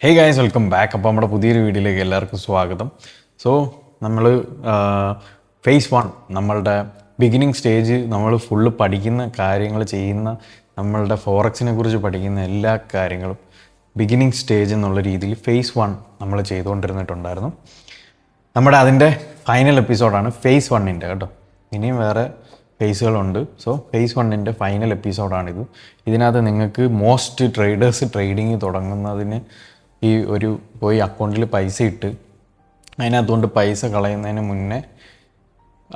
Hey guys, welcome back. അപ്പോൾ നമ്മുടെ പുതിയൊരു വീഡിയോയിലേക്ക് എല്ലാവർക്കും സ്വാഗതം. സോ നമ്മൾ ഫേസ് 1 നമ്മളുടെ ബിഗിനിങ് സ്റ്റേജ്, നമ്മൾ ഫുള്ള് പഠിക്കുന്ന കാര്യങ്ങൾ ചെയ്യുന്ന, നമ്മളുടെ ഫോറക്സിനെ കുറിച്ച് പഠിക്കുന്ന എല്ലാ കാര്യങ്ങളും ബിഗിനിങ് സ്റ്റേജ് എന്നുള്ള രീതിയിൽ ഫേസ് 1 നമ്മൾ ചെയ്തുകൊണ്ടിരുന്നിട്ടുണ്ടായിരുന്നു. നമ്മുടെ അതിൻ്റെ ഫൈനൽ എപ്പിസോഡാണ് ഫേസ് 1-ൻ്റെ കേട്ടോ. ഇനിയും വേറെ ഫേസുകളുണ്ട്. സോ ഫേസ് 1-ൻ്റെ ഫൈനൽ എപ്പിസോഡാണിത്. ഇതിനകത്ത് നിങ്ങൾക്ക് മോസ്റ്റ് ട്രേഡേഴ്സ് ട്രേഡിങ് തുടങ്ങുന്നതിന് ഈ ഒരു പോയി അക്കൗണ്ടിൽ പൈസ ഇട്ട് അതിനകത്തുകൊണ്ട് പൈസ കളയുന്നതിന് മുന്നേ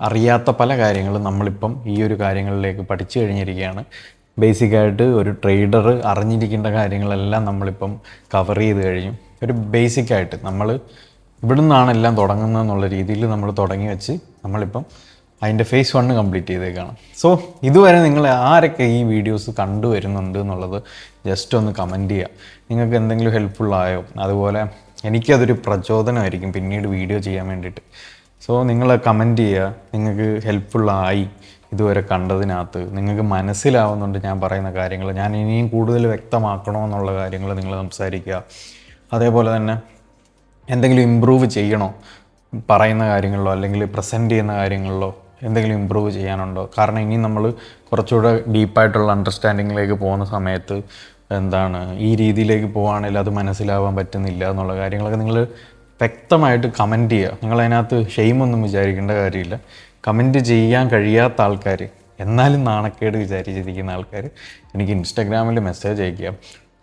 അറിയാത്ത പല കാര്യങ്ങളും നമ്മളിപ്പം ഈ ഒരു കാര്യങ്ങളിലേക്ക് പഠിച്ചു കഴിഞ്ഞിരിക്കുകയാണ്. ബേസിക്കായിട്ട് ഒരു ട്രേഡർ അറിഞ്ഞിരിക്കേണ്ട കാര്യങ്ങളെല്ലാം നമ്മളിപ്പം കവർ ചെയ്ത് കഴിഞ്ഞു. ഒരു ബേസിക്കായിട്ട് നമ്മൾ ഇവിടെ നിന്നാണ് എല്ലാം തുടങ്ങുന്നതെന്നുള്ള രീതിയിൽ നമ്മൾ തുടങ്ങി വെച്ച് നമ്മളിപ്പം അതിൻ്റെ ഫേസ് 1 കംപ്ലീറ്റ് ചെയ്തേക്കാണ്. സോ ഇതുവരെ നിങ്ങൾ ആരൊക്കെ ഈ വീഡിയോസ് കണ്ടുവരുന്നുണ്ട് എന്നുള്ളത് ജസ്റ്റ് ഒന്ന് കമൻറ്റ് ചെയ്യുക. നിങ്ങൾക്ക് എന്തെങ്കിലും ഹെൽപ്ഫുള്ളായോ? അതുപോലെ എനിക്കതൊരു പ്രചോദനമായിരിക്കും പിന്നീട് വീഡിയോ ചെയ്യാൻ വേണ്ടിയിട്ട്. സോ നിങ്ങൾ കമൻറ്റ് ചെയ്യുക, നിങ്ങൾക്ക് ഹെൽപ്ഫുള്ളായി ഇതുവരെ കണ്ടതിനകത്ത്, നിങ്ങൾക്ക് മനസ്സിലാവുന്നുണ്ട് ഞാൻ പറയുന്ന കാര്യങ്ങൾ, ഞാൻ ഇനിയും കൂടുതൽ വ്യക്തമാക്കണമെന്നുള്ള കാര്യങ്ങൾ നിങ്ങൾ സംസാരിക്കുക. അതേപോലെ തന്നെ എന്തെങ്കിലും ഇമ്പ്രൂവ് ചെയ്യണോ പറയുന്ന കാര്യങ്ങളിലോ അല്ലെങ്കിൽ പ്രസൻറ്റ് ചെയ്യുന്ന കാര്യങ്ങളിലോ എന്തെങ്കിലും ഇമ്പ്രൂവ് ചെയ്യാനുണ്ടോ? കാരണം ഇനി നമ്മൾ കുറച്ചുകൂടെ ഡീപ്പായിട്ടുള്ള അണ്ടർസ്റ്റാൻഡിങ്ങിലേക്ക് പോകുന്ന സമയത്ത് ഈ രീതിയിലേക്ക് പോവുകയാണെങ്കിൽ അത് മനസ്സിലാവാൻ പറ്റുന്നില്ല എന്നുള്ള കാര്യങ്ങളൊക്കെ നിങ്ങൾ വ്യക്തമായിട്ട് കമൻറ്റ് ചെയ്യുക. നിങ്ങളതിനകത്ത് ഷെയിമൊന്നും വിചാരിക്കേണ്ട കാര്യമില്ല. കമൻറ്റ് ചെയ്യാൻ കഴിയാത്ത ആൾക്കാർ, എന്നാലും നാണക്കേട് വിചാരിച്ചിരിക്കുന്ന ആൾക്കാർ എനിക്ക് ഇൻസ്റ്റാഗ്രാമിൽ മെസ്സേജ് അയക്കുക.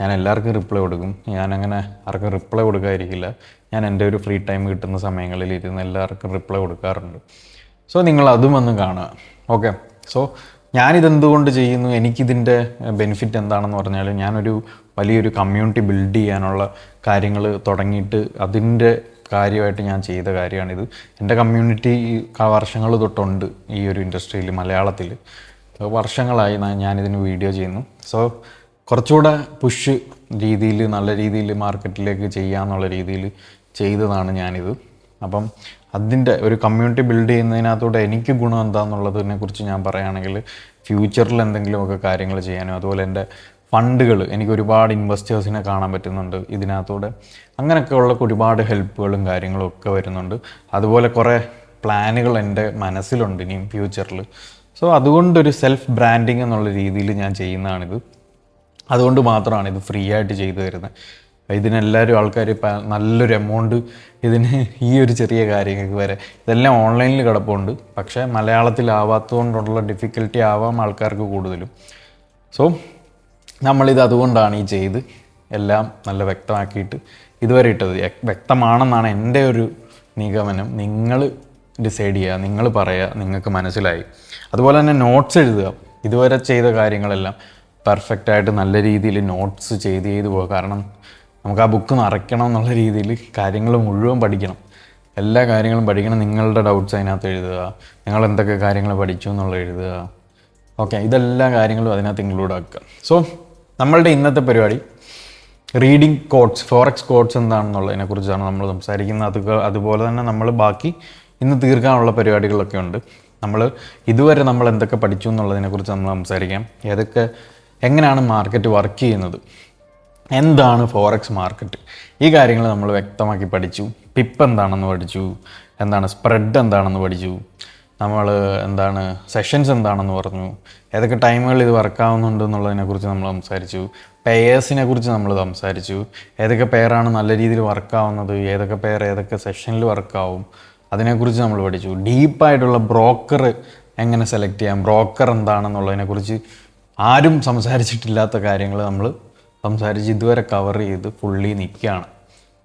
ഞാൻ എല്ലാവർക്കും റിപ്ലൈ കൊടുക്കും. ഞാനങ്ങനെ ആർക്കും റിപ്ലൈ കൊടുക്കാതിരിക്കില്ല. ഞാൻ എൻ്റെ ഒരു ഫ്രീ ടൈം കിട്ടുന്ന സമയങ്ങളിൽ ഇരുന്ന് എല്ലാവർക്കും റിപ്ലൈ കൊടുക്കാറുണ്ട്. സോ നിങ്ങൾ അതും വന്ന് കാണുക. ഓക്കെ, സോ ഞാനിതെന്തുകൊണ്ട് ചെയ്യുന്നു, എനിക്കിതിൻ്റെ ബെനിഫിറ്റ് എന്താണെന്ന് പറഞ്ഞാൽ, ഞാനൊരു വലിയൊരു കമ്മ്യൂണിറ്റി ബിൽഡ് ചെയ്യാനുള്ള കാര്യങ്ങൾ തുടങ്ങിയിട്ട് അതിൻ്റെ കാര്യമായിട്ട് ഞാൻ ചെയ്ത കാര്യമാണിത്. എൻ്റെ കമ്മ്യൂണിറ്റി വർഷങ്ങൾ തൊട്ടുണ്ട് ഈ ഒരു ഇൻഡസ്ട്രിയിൽ, മലയാളത്തിൽ വർഷങ്ങളായി ഞാനിതിന് വീഡിയോ ചെയ്യുന്നു. സോ കുറച്ചുകൂടെ പുഷ് രീതിയിൽ, നല്ല രീതിയിൽ മാർക്കറ്റിലേക്ക് ചെയ്യാമെന്നുള്ള രീതിയിൽ ചെയ്തതാണ് ഞാനിത്. അപ്പം അതിൻ്റെ ഒരു കമ്മ്യൂണിറ്റി ബിൽഡ് ചെയ്യുന്നതിനകത്തൂടെ എനിക്ക് ഗുണം എന്താണെന്നുള്ളതിനെ കുറിച്ച് ഞാൻ പറയുകയാണെങ്കിൽ, ഫ്യൂച്ചറിൽ എന്തെങ്കിലുമൊക്കെ കാര്യങ്ങൾ ചെയ്യാനും, അതുപോലെ എൻ്റെ ഫണ്ടുകൾ, എനിക്ക് ഒരുപാട് ഇൻവെസ്റ്റേഴ്സിനെ കാണാൻ പറ്റുന്നുണ്ട് ഇതിനകത്തൂടെ. അങ്ങനെയൊക്കെയുള്ള ഒരുപാട് ഹെൽപ്പുകളും കാര്യങ്ങളും ഒക്കെ വരുന്നുണ്ട്. അതുപോലെ കുറേ പ്ലാനുകൾ എൻ്റെ മനസ്സിലുണ്ട് ഇനിയും ഫ്യൂച്ചറിൽ. സോ അതുകൊണ്ടൊരു സെൽഫ് ബ്രാൻഡിങ് എന്നുള്ള രീതിയിൽ ഞാൻ ചെയ്യുന്നതാണിത്. അതുകൊണ്ട് മാത്രമാണ് ഇത് ഫ്രീ ആയിട്ട് ചെയ്തു തരുന്നത്. ഇതിനെല്ലാവരും ആൾക്കാർ നല്ലൊരു എമൗണ്ട് ഇതിന് ഈ ഒരു ചെറിയ കാര്യങ്ങൾക്ക് വരെ, ഇതെല്ലാം ഓൺലൈനിൽ കിടപ്പുണ്ട്. പക്ഷേ മലയാളത്തിലാവാത്തതുകൊണ്ടുള്ള ഡിഫിക്കൽട്ടി ആവാം ആൾക്കാർക്ക് കൂടുതലും. സോ നമ്മളിത് അതുകൊണ്ടാണ് ഈ ചെയ്ത് എല്ലാം നല്ല വ്യക്തമാക്കിയിട്ട് ഇതുവരെ ഇട്ടത്. വ്യക്തമാണെന്നാണ് എൻ്റെ ഒരു നിഗമനം. നിങ്ങൾ ഡിസൈഡ് ചെയ്യുക, നിങ്ങൾ പറയുക നിങ്ങൾക്ക് മനസ്സിലായി. അതുപോലെ തന്നെ നോട്ട്സ് എഴുതുക. ഇതുവരെ ചെയ്ത കാര്യങ്ങളെല്ലാം പെർഫെക്റ്റായിട്ട് നല്ല രീതിയിൽ നോട്ട്സ് ചെയ്ത് പോകുക. കാരണം നമുക്ക് ആ ബുക്ക് നിറയ്ക്കണം എന്നുള്ള രീതിയിൽ കാര്യങ്ങൾ മുഴുവൻ പഠിക്കണം. എല്ലാ കാര്യങ്ങളും പഠിക്കണം. നിങ്ങളുടെ ഡൗട്ട്സ് അതിനകത്ത് എഴുതുക, നിങ്ങൾ എന്തൊക്കെ കാര്യങ്ങൾ പഠിച്ചു എന്നുള്ളത് എഴുതുക. ഓക്കെ, ഇതെല്ലാ കാര്യങ്ങളും അതിനകത്ത് ഇൻക്ലൂഡ് ആക്കുക. സോ നമ്മളുടെ ഇന്നത്തെ പരിപാടി റീഡിങ് കോഡ്സ്, ഫോറക്സ് കോഡ്സ് എന്താണെന്നുള്ളതിനെക്കുറിച്ചാണ് നമ്മൾ സംസാരിക്കുന്നത്. അതുപോലെ തന്നെ നമ്മൾ ബാക്കി ഇന്ന് തീർക്കാനുള്ള പരിപാടികളൊക്കെ ഉണ്ട്. ഇതുവരെ നമ്മൾ എന്തൊക്കെ പഠിച്ചു എന്നുള്ളതിനെക്കുറിച്ച് നമ്മൾ സംസാരിക്കാം. എങ്ങനെയാണ് മാർക്കറ്റ് വർക്ക് ചെയ്യുന്നത്, എന്താണ് ഫോറക്സ് മാർക്കറ്റ്, ഈ കാര്യങ്ങൾ നമ്മൾ വ്യക്തമാക്കി പഠിച്ചു. പിപ്പ് എന്താണെന്ന് പഠിച്ചു, സ്പ്രെഡ് എന്താണെന്ന് പഠിച്ചു, സെഷൻസ് എന്താണെന്ന് പറഞ്ഞു, ഏതൊക്കെ ടൈമുകളിൽ ഇത് വർക്കാവുന്നുണ്ട് എന്നുള്ളതിനെക്കുറിച്ച് നമ്മൾ സംസാരിച്ചു. പെയേഴ്സിനെ കുറിച്ച് നമ്മൾ സംസാരിച്ചു. ഏതൊക്കെ പെയറാണ് നല്ല രീതിയിൽ വർക്കാവുന്നത്, ഏതൊക്കെ പെയർ ഏതൊക്കെ സെഷനിൽ വർക്കാവും, അതിനെക്കുറിച്ച് നമ്മൾ പഠിച്ചു. ഡീപ്പായിട്ടുള്ള ബ്രോക്കർ എങ്ങനെ സെലക്ട് ചെയ്യാം, ബ്രോക്കർ എന്താണെന്നുള്ളതിനെക്കുറിച്ച് ആരും സംസാരിച്ചിട്ടില്ലാത്ത കാര്യങ്ങൾ നമ്മൾ സംസാരിച്ച് ഇതുവരെ കവർ ചെയ്ത് ഫുള്ളി നിൽക്കുകയാണ്.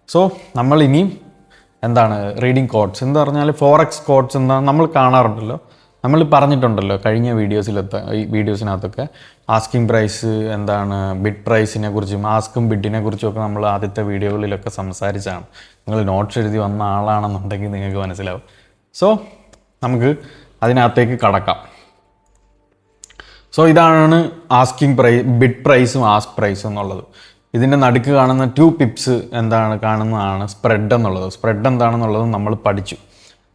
സോ നമ്മൾ ഇനിയും റീഡിങ് കോഡ്സ് എന്ന് പറഞ്ഞാൽ ഫോറക്സ് കോഡ്സ് എന്താണ് നമ്മൾ കാണാറുണ്ടല്ലോ, നമ്മൾ പറഞ്ഞിട്ടുണ്ടല്ലോ കഴിഞ്ഞ വീഡിയോസിനകത്തൊക്കെ. ആസ്കിങ് പ്രൈസ് ബിഡ് പ്രൈസിനെ കുറിച്ചും ആസ്കും ബിഡിനെ കുറിച്ചുമൊക്കെ നമ്മൾ ആദ്യത്തെ വീഡിയോകളിലൊക്കെ സംസാരിച്ചാണ്. നിങ്ങൾ നോട്ട്സ് എഴുതി വന്ന ആളാണെന്നുണ്ടെങ്കിൽ നിങ്ങൾക്ക് മനസ്സിലാവും. സോ നമുക്ക് അതിനകത്തേക്ക് കടക്കാം. സോ ഇതാണ് ബിഡ് പ്രൈസും ആസ്ക് പ്രൈസും എന്നുള്ളത്. ഇതിൻ്റെ നടുക്ക് കാണുന്ന 2 പിപ്സ് കാണുന്നതാണ് സ്പ്രെഡ് എന്നുള്ളത്. സ്പ്രെഡ് എന്താണെന്നുള്ളത് നമ്മൾ പഠിച്ചു.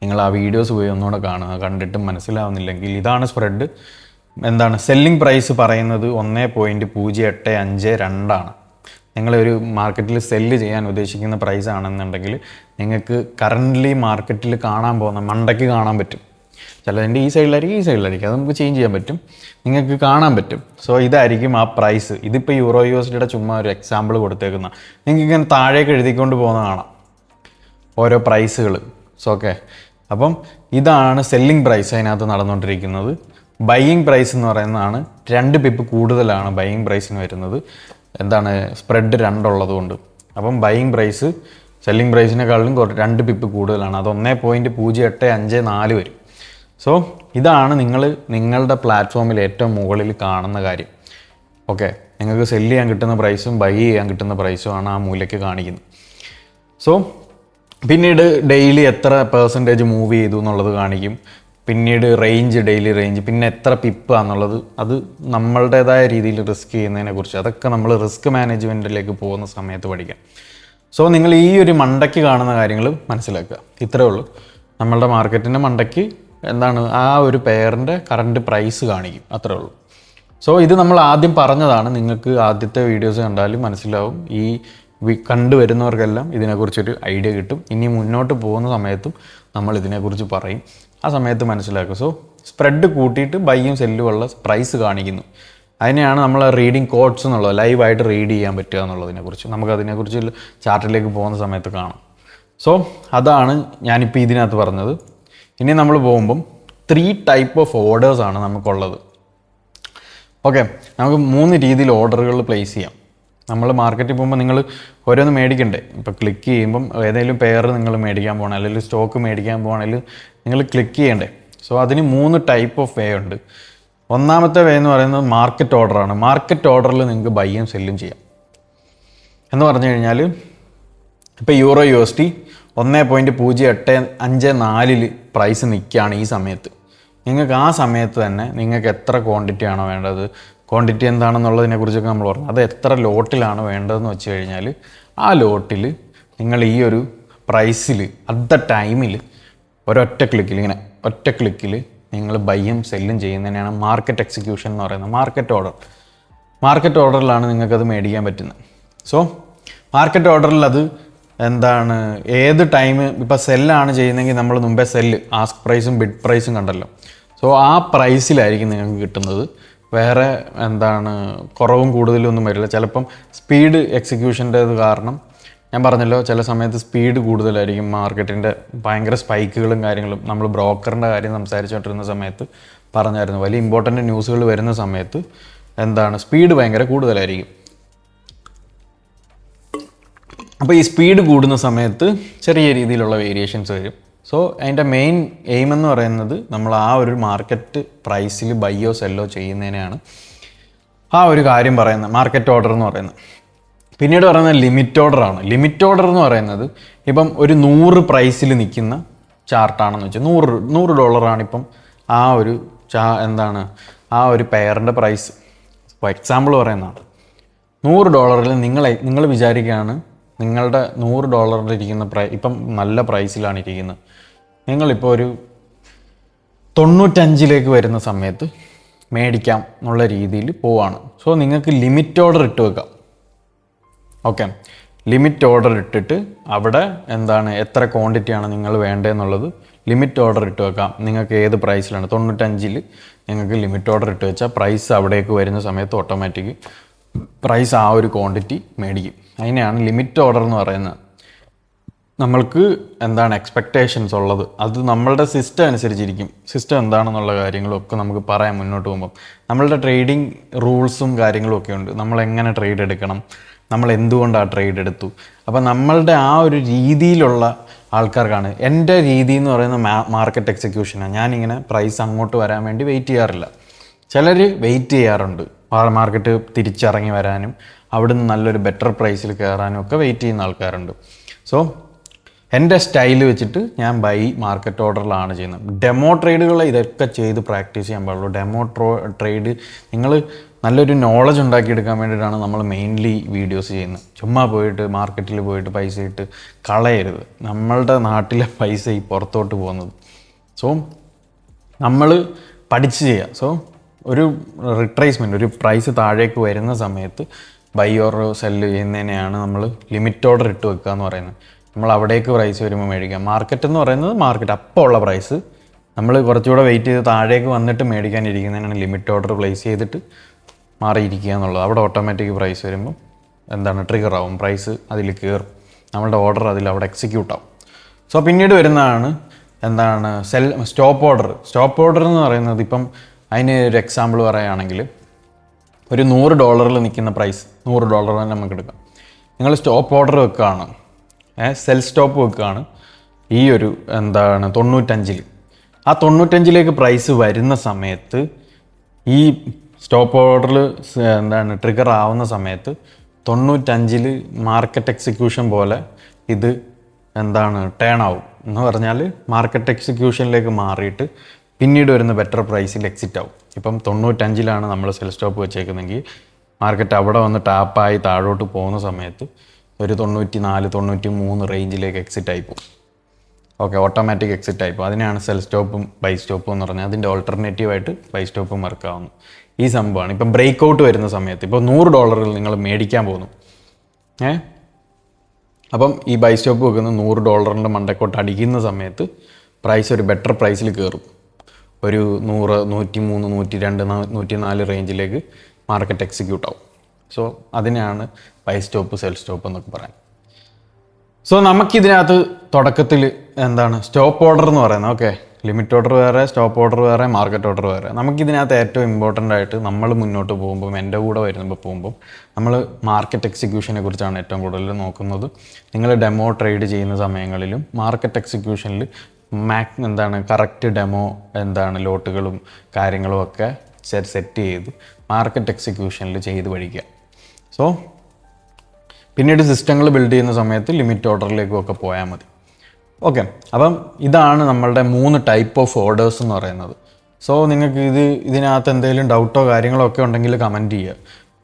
നിങ്ങൾ ആ വീഡിയോസ് പോയി ഒന്നുകൂടെ കാണുക. കണ്ടിട്ട് മനസ്സിലാവുന്നില്ലെങ്കിൽ ഇതാണ് സ്പ്രെഡ്. സെല്ലിംഗ് പ്രൈസ് പറയുന്നത് 1.085 ആണ്. നിങ്ങളൊരു മാർക്കറ്റിൽ സെല്ല് ചെയ്യാൻ ഉദ്ദേശിക്കുന്ന പ്രൈസ് ആണെന്നുണ്ടെങ്കിൽ നിങ്ങൾക്ക് കറൻ്റ്ലി മാർക്കറ്റിൽ കാണാൻ പോകുന്ന മണ്ടയ്ക്ക് കാണാൻ പറ്റും. ചിലതിൻ്റെ ഈ സൈഡിലായിരിക്കും അത് നമുക്ക് ചേഞ്ച് ചെയ്യാൻ പറ്റും, നിങ്ങൾക്ക് കാണാൻ പറ്റും. സോ ഇതായിരിക്കും ആ പ്രൈസ്. ഇതിപ്പോൾ യൂറോ USDയുടെ ചുമ്മാ ഒരു എക്സാമ്പിൾ കൊടുത്തേക്കുന്ന, നിങ്ങൾക്ക് ഇങ്ങനെ താഴേക്ക് എഴുതിക്കൊണ്ട് പോകുന്ന കാണാം ഓരോ പ്രൈസുകൾ. സോ ഓക്കെ, അപ്പം ഇതാണ് സെല്ലിംഗ് പ്രൈസ് അതിനകത്ത് നടന്നുകൊണ്ടിരിക്കുന്നത്. ബൈയിങ് പ്രൈസ് എന്ന് പറയുന്നതാണ് 2 പിപ്പ് കൂടുതലാണ് ബൈയിങ് പ്രൈസിന് വരുന്നത്. എന്താണ്, സ്പ്രെഡ് 2 ഉള്ളതുകൊണ്ട്. അപ്പം ബൈയിങ് പ്രൈസ് സെല്ലിംഗ് പ്രൈസിനെക്കാളും 2 പിപ്പ് കൂടുതലാണ്. അത് 1.0854 വരും. സോ ഇതാണ് നിങ്ങളുടെ പ്ലാറ്റ്ഫോമിൽ ഏറ്റവും മുകളിൽ കാണുന്ന കാര്യം. ഓക്കെ, നിങ്ങൾക്ക് സെല്ല് ചെയ്യാൻ കിട്ടുന്ന പ്രൈസും ബൈ ചെയ്യാൻ കിട്ടുന്ന പ്രൈസുമാണ് ആ മൂലയ്ക്ക് കാണിക്കുന്നത്. സോ പിന്നീട് ഡെയിലി എത്ര പെർസെൻറ്റേജ് മൂവ് ചെയ്തു എന്നുള്ളത് കാണിക്കും. പിന്നീട് ഡെയിലി റേഞ്ച്, പിന്നെ എത്ര പിപ്പ് ആണെന്നുള്ളത്, അത് നമ്മളുടേതായ രീതിയിൽ റിസ്ക് ചെയ്യുന്നതിനെ കുറിച്ച്, അതൊക്കെ നമ്മൾ റിസ്ക് മാനേജ്മെൻറ്റിലേക്ക് പോകുന്ന സമയത്ത് പഠിക്കാം. സോ നിങ്ങൾ ഈ ഒരു മണ്ടയ്ക്ക് കാണുന്ന കാര്യങ്ങൾ മനസ്സിലാക്കുക. ഇത്രയേ ഉള്ളൂ. നമ്മളുടെ മാർക്കറ്റിൻ്റെ മണ്ടയ്ക്ക് എന്താണ്, ആ ഒരു പെയറിൻ്റെ കറണ്ട് പ്രൈസ് കാണിക്കും, അത്രേ ഉള്ളൂ. സോ ഇത് നമ്മൾ ആദ്യം പറഞ്ഞതാണ്. നിങ്ങൾക്ക് ആദ്യത്തെ വീഡിയോസ് കണ്ടാലും മനസ്സിലാവും. ഈ കണ്ടുവരുന്നവർക്കെല്ലാം ഇതിനെക്കുറിച്ചൊരു ഐഡിയ കിട്ടും. ഇനി മുന്നോട്ട് പോകുന്ന സമയത്തും നമ്മൾ ഇതിനെക്കുറിച്ച് പറയും. ആ സമയത്ത് മനസ്സിലാക്കും. സോ സ്പ്രെഡ് കൂട്ടിയിട്ട് ബൈയും സെല്ലും ഉള്ള പ്രൈസ് കാണിക്കുന്നു. അതിനെയാണ് നമ്മൾ റീഡിങ് കോഡ്സ് എന്നുള്ളത്, ലൈവായിട്ട് റീഡ് ചെയ്യാൻ പറ്റുക എന്നുള്ളതിനെക്കുറിച്ച് നമുക്കതിനെക്കുറിച്ച് ചാർട്ടിലേക്ക് പോകുന്ന സമയത്ത് കാണാം. സോ അതാണ് ഞാനിപ്പോൾ ഇതിനകത്ത് പറഞ്ഞത്. ഇനി നമ്മൾ പോകുമ്പം 3 ടൈപ്പ് ഓഫ് ഓർഡേഴ്സാണ് നമുക്കുള്ളത്. ഓക്കെ, നമുക്ക് 3 രീതിയിൽ ഓർഡറുകൾ പ്ലേസ് ചെയ്യാം. നമ്മൾ മാർക്കറ്റിൽ പോകുമ്പോൾ നിങ്ങൾ ഓരോന്ന് മേടിക്കണ്ടേ. ഇപ്പോൾ ക്ലിക്ക് ചെയ്യുമ്പം ഏതെങ്കിലും പെയർ നിങ്ങൾ മേടിക്കാൻ പോകണം, അല്ലെങ്കിൽ സ്റ്റോക്ക് മേടിക്കാൻ പോകണമെങ്കിൽ നിങ്ങൾ ക്ലിക്ക് ചെയ്യണ്ടേ. സോ അതിന് 3 ടൈപ്പ് ഓഫ് വേ ഉണ്ട്. ഒന്നാമത്തെ വേ എന്ന് പറയുന്നത് മാർക്കറ്റ് ഓർഡറാണ്. മാർക്കറ്റ് ഓർഡറിൽ നിങ്ങൾക്ക് ബൈയും സെല്ലും ചെയ്യാം. എന്ന് പറഞ്ഞു കഴിഞ്ഞാൽ ഇപ്പോൾ യൂറോ USD 1.0854 പ്രൈസ് നിൽക്കുകയാണ് ഈ സമയത്ത്. നിങ്ങൾക്ക് ആ സമയത്ത് തന്നെ നിങ്ങൾക്ക് എത്ര ക്വാണ്ടിറ്റി ആണോ വേണ്ടത്, ക്വാണ്ടിറ്റി എന്താണെന്നുള്ളതിനെക്കുറിച്ചൊക്കെ നമ്മൾ പറഞ്ഞു, അത് എത്ര ലോട്ടിലാണ് വേണ്ടതെന്ന് വെച്ച് കഴിഞ്ഞാൽ ആ ലോട്ടിൽ നിങ്ങൾ ഈ ഒരു പ്രൈസിൽ അറ്റ് ദ ടൈമിൽ ഒറ്റ ക്ലിക്കിൽ നിങ്ങൾ ബൈയും സെല്ലും ചെയ്യുന്നതിനാണ് മാർക്കറ്റ് എക്സിക്യൂഷൻ എന്ന് പറയുന്നത്. മാർക്കറ്റ് ഓർഡറിലാണ് നിങ്ങൾക്കത് മേടിക്കാൻ പറ്റുന്നത്. സോ മാർക്കറ്റ് ഓർഡറിൽ അത് എന്താണ്, ഏത് ടൈം, ഇപ്പോൾ സെല്ലാണ് ചെയ്യുന്നതെങ്കിൽ നമ്മൾ മുമ്പേ സെല്ല് ആസ്ക് പ്രൈസും ബിഡ് പ്രൈസും കണ്ടല്ലോ. സോ ആ പ്രൈസിലായിരിക്കും നിങ്ങൾക്ക് കിട്ടുന്നത്. വേറെ എന്താണ് കുറവും കൂടുതലും ഒന്നും വരില്ല. ചിലപ്പം സ്പീഡ് എക്സിക്യൂഷൻ്റേത് കാരണം ഞാൻ പറഞ്ഞല്ലോ, ചില സമയത്ത് സ്പീഡ് കൂടുതലായിരിക്കും. മാർക്കറ്റിൻ്റെ ഭയങ്കര സ്പൈക്കുകളും കാര്യങ്ങളും നമ്മൾ ബ്രോക്കറിൻ്റെ കാര്യം സംസാരിച്ചുകൊണ്ടിരുന്ന സമയത്ത് പറഞ്ഞായിരുന്നു. വലിയ ഇമ്പോർട്ടൻ്റ് ന്യൂസുകൾ വരുന്ന സമയത്ത് എന്താണ് സ്പീഡ് ഭയങ്കര കൂടുതലായിരിക്കും. അപ്പോൾ ഈ സ്പീഡ് കൂടുന്ന സമയത്ത് ചെറിയ രീതിയിലുള്ള വേരിയേഷൻസ് വരും. സോ അതിൻ്റെ മെയിൻ എയിം എന്ന് പറയുന്നത് നമ്മൾ ആ ഒരു മാർക്കറ്റ് പ്രൈസിൽ ബൈയോ സെല്ലോ ചെയ്യുന്നതിനാണ് ആ ഒരു കാര്യം പറയുന്നത്, മാർക്കറ്റ് ഓർഡർ എന്ന് പറയുന്നത്. പിന്നീട് പറയുന്നത് ലിമിറ്റ് ഓർഡറാണ്. ലിമിറ്റ് ഓർഡർ എന്ന് പറയുന്നത് ഇപ്പം ഒരു 100 പ്രൈസിൽ നിൽക്കുന്ന ചാർട്ടാണെന്ന് വെച്ചാൽ $100 ഇപ്പം ആ ഒരു ആ ഒരു പെയറിൻ്റെ പ്രൈസ്. ഇപ്പോൾ എക്സാമ്പിൾ പറയുന്നതാണ്. $100 നിങ്ങൾ വിചാരിക്കുകയാണ് നിങ്ങളുടെ $100 ഇരിക്കുന്ന ഇപ്പം നല്ല പ്രൈസിലാണ് ഇരിക്കുന്നത്. നിങ്ങളിപ്പോൾ ഒരു 95 വരുന്ന സമയത്ത് മേടിക്കാം എന്നുള്ള രീതിയിൽ പോവാണ്. സോ നിങ്ങൾക്ക് ലിമിറ്റ് ഓർഡർ ഇട്ട് വെക്കാം. ഓക്കെ, ലിമിറ്റ് ഓർഡർ ഇട്ടിട്ട് അവിടെ എത്ര ക്വാണ്ടിറ്റിയാണ് നിങ്ങൾ വേണ്ടതെന്നുള്ളത് ലിമിറ്റ് ഓർഡർ ഇട്ട് വെക്കാം. നിങ്ങൾക്ക് ഏത് പ്രൈസിലാണ് 95 നിങ്ങൾക്ക് ലിമിറ്റ് ഓർഡർ ഇട്ട് വെച്ചാൽ പ്രൈസ് അവിടേക്ക് വരുന്ന സമയത്ത് ഓട്ടോമാറ്റിക് പ്രൈസ് ആ ഒരു ക്വാണ്ടിറ്റി മേടിക്കും. അതിനെയാണ് ലിമിറ്റ് ഓർഡർ എന്ന് പറയുന്നത്. നമ്മൾക്ക് എക്സ്പെക്റ്റേഷൻസ് ഉള്ളത് അത് നമ്മളുടെ സിസ്റ്റം അനുസരിച്ചിരിക്കും. സിസ്റ്റം എന്താണെന്നുള്ള കാര്യങ്ങളും ഒക്കെ നമുക്ക് പറയാം മുന്നോട്ട് പോകുമ്പം. നമ്മളുടെ ട്രേഡിങ് റൂൾസും കാര്യങ്ങളും ഒക്കെ ഉണ്ട്. നമ്മൾ എങ്ങനെ ട്രേഡ് എടുക്കണം, നമ്മൾ എന്തുകൊണ്ട് ആ ട്രേഡ് എടുത്തു. അപ്പം നമ്മളുടെ ആ ഒരു രീതിയിലുള്ള ആൾക്കാർക്കാണ്. എൻ്റെ രീതി എന്ന് പറയുന്ന മാർക്കറ്റ് എക്സിക്യൂഷനാണ്. ഞാനിങ്ങനെ പ്രൈസ് അങ്ങോട്ട് വരാൻ വേണ്ടി വെയിറ്റ് ചെയ്യാറില്ല. ചിലർ വെയിറ്റ് ചെയ്യാറുണ്ട്, മാർക്കറ്റ് തിരിച്ചിറങ്ങി വരാനും അവിടുന്ന് നല്ലൊരു ബെറ്റർ പ്രൈസിൽ കയറാനും ഒക്കെ വെയിറ്റ് ചെയ്യുന്ന ആൾക്കാരുണ്ട്. സോ എൻ്റെ സ്റ്റൈൽ വെച്ചിട്ട് ഞാൻ മാർക്കറ്റ് ഓർഡറിലാണ് ചെയ്യുന്നത്. ഡെമോ ട്രേഡുകൾ ഇതൊക്കെ ചെയ്ത് പ്രാക്ടീസ് ചെയ്യാൻ പാടുള്ളൂ. ഡെമോ ട്രേഡ് നിങ്ങൾ നല്ലൊരു നോളജ് ഉണ്ടാക്കിയെടുക്കാൻ വേണ്ടിയിട്ടാണ് നമ്മൾ മെയിൻലി വീഡിയോസ് ചെയ്യുന്നത്. ചുമ്മാ പോയിട്ട് മാർക്കറ്റിൽ പോയിട്ട് പൈസ ഇട്ട് കളയരുത്. നമ്മളുടെ നാട്ടിലെ പൈസ ഈ പുറത്തോട്ട് പോകുന്നത്. സോ നമ്മൾ പഠിച്ച് ചെയ്യുക. സോ ഒരു റിട്രേസ്മെൻറ്റ്, ഒരു പ്രൈസ് താഴേക്ക് വരുന്ന സമയത്ത് ബൈ ഓർ സെല്ല് ചെയ്യുന്നതിനെയാണ് നമ്മൾ ലിമിറ്റ് ഓർഡർ ഇട്ട് വെക്കുക എന്ന് പറയുന്നത്. നമ്മൾ അവിടേക്ക് പ്രൈസ് വരുമ്പോൾ മേടിക്കാം. മാർക്കറ്റ് എന്ന് പറയുന്നത് മാർക്കറ്റ് അപ്പോൾ ഉള്ള പ്രൈസ്. നമ്മൾ കുറച്ചുകൂടെ വെയിറ്റ് ചെയ്ത് താഴേക്ക് വന്നിട്ട് മേടിക്കാനിരിക്കുന്നതിനാണ് ലിമിറ്റ് ഓർഡർ പ്ലേസ് ചെയ്തിട്ട് മാറിയിരിക്കുക എന്നുള്ളത്. അവിടെ ഓട്ടോമാറ്റിക് പ്രൈസ് വരുമ്പോൾ ട്രിഗർ ആവും, പ്രൈസ് അതിൽ കയറും, നമ്മളുടെ ഓർഡർ അവിടെ എക്സിക്യൂട്ട് ആവും. സോ പിന്നീട് വരുന്നതാണ് സ്റ്റോപ്പ് ഓർഡർ. സ്റ്റോപ്പ് ഓർഡർ എന്ന് പറയുന്നത് ഇപ്പം അതിന് ഒരു എക്സാമ്പിൾ പറയുകയാണെങ്കിൽ ഒരു $100 നിൽക്കുന്ന പ്രൈസ് $100 തന്നെ നമുക്ക് എടുക്കാം. നിങ്ങൾ സ്റ്റോപ്പ് ഓർഡർ വെക്കുകയാണ്, സെൽ സ്റ്റോപ്പ് വെക്കുകയാണ് ഈ ഒരു 95. ആ 95ലേക്ക് പ്രൈസ് വരുന്ന സമയത്ത് ഈ സ്റ്റോപ്പ് ഓർഡറിൽ ട്രിഗർ ആവുന്ന സമയത്ത് 95 മാർക്കറ്റ് എക്സിക്യൂഷൻ പോലെ ഇത് ടേൺ ആവും എന്ന് പറഞ്ഞാൽ മാർക്കറ്റ് എക്സിക്യൂഷനിലേക്ക് മാറിയിട്ട് പിന്നീട് വരുന്ന ബെറ്റർ പ്രൈസിൽ എക്സിറ്റ് ആവും. ഇപ്പം 95 നമ്മൾ സെൽ സ്റ്റോപ്പ് വെച്ചേക്കുന്നെങ്കിൽ മാർക്കറ്റ് അവിടെ വന്ന് ടാപ്പായി താഴോട്ട് പോകുന്ന സമയത്ത് ഒരു 94, 93 റേഞ്ചിലേക്ക് എക്സിറ്റ് ആയിപ്പോവും. ഓക്കെ, ഓട്ടോമാറ്റിക് എക്സിറ്റ് ആയിപ്പോൾ അതിനെയാണ് സെൽ സ്റ്റോപ്പും ബൈ സ്റ്റോപ്പും എന്ന് പറഞ്ഞാൽ. അതിൻ്റെ ഓൾട്ടർനേറ്റീവായിട്ട് ബൈ സ്റ്റോപ്പും വർക്കാവുന്നു. ഈ സംഭവമാണ് ഇപ്പം ബ്രേക്ക് ഔട്ട് വരുന്ന സമയത്ത്. ഇപ്പോൾ $100 നിങ്ങൾ മേടിക്കാൻ പോകുന്നു, അപ്പം ഈ ബൈ സ്റ്റോപ്പ് വെക്കുന്ന $100 മണ്ടക്കോട്ട് അടിക്കുന്ന സമയത്ത് പ്രൈസ് ഒരു ബെറ്റർ പ്രൈസിൽ കയറും. ഒരു 100, 103, 102, 104 റേഞ്ചിലേക്ക് മാർക്കറ്റ് എക്സിക്യൂട്ട് ആവും. സോ അതിനെയാണ് ബൈ സ്റ്റോപ്പ് സെൽ സ്റ്റോപ്പ് എന്നൊക്കെ പറയാൻ. സോ നമുക്കിതിനകത്ത് തുടക്കത്തിൽ സ്റ്റോപ്പ് ഓർഡർ എന്ന് പറയുന്നത്. ഓക്കെ, ലിമിറ്റ് ഓർഡർ വേറെ, സ്റ്റോപ്പ് ഓർഡർ വേറെ, മാർക്കറ്റ് ഓർഡർ വേറെ. നമുക്കിതിനകത്ത് ഏറ്റവും ഇമ്പോർട്ടൻ്റ് ആയിട്ട് നമ്മൾ മുന്നോട്ട് പോകുമ്പോൾ, എൻ്റെ കൂടെ പോകുമ്പോൾ നമ്മൾ മാർക്കറ്റ് എക്സിക്യൂഷനെ കുറിച്ചാണ് ഏറ്റവും കൂടുതൽ നോക്കുന്നത്. നിങ്ങൾ ഡെമോ ട്രേഡ് ചെയ്യുന്ന സമയങ്ങളിലും മാർക്കറ്റ് എക്സിക്യൂഷനിൽ കറക്റ്റ് ഡെമോ ലോട്ടുകളും കാര്യങ്ങളും ഒക്കെ സെറ്റ് ചെയ്ത് മാർക്കറ്റ് എക്സിക്യൂഷനിൽ ചെയ്ത് പഠിക്കുക. സോ പിന്നീട് സിസ്റ്റങ്ങൾ ബിൽഡ് ചെയ്യുന്ന സമയത്ത് ലിമിറ്റ് ഓർഡറിലേക്കും ഒക്കെ പോയാൽ മതി. ഓക്കെ, അപ്പം ഇതാണ് നമ്മളുടെ 3 ടൈപ്പ് ഓഫ് ഓർഡേഴ്സ് എന്ന് പറയുന്നത്. സോ നിങ്ങൾക്ക് ഇതിനകത്ത് എന്തെങ്കിലും ഡൗട്ടോ കാര്യങ്ങളോ ഒക്കെ ഉണ്ടെങ്കിൽ കമൻറ്റ് ചെയ്യുക.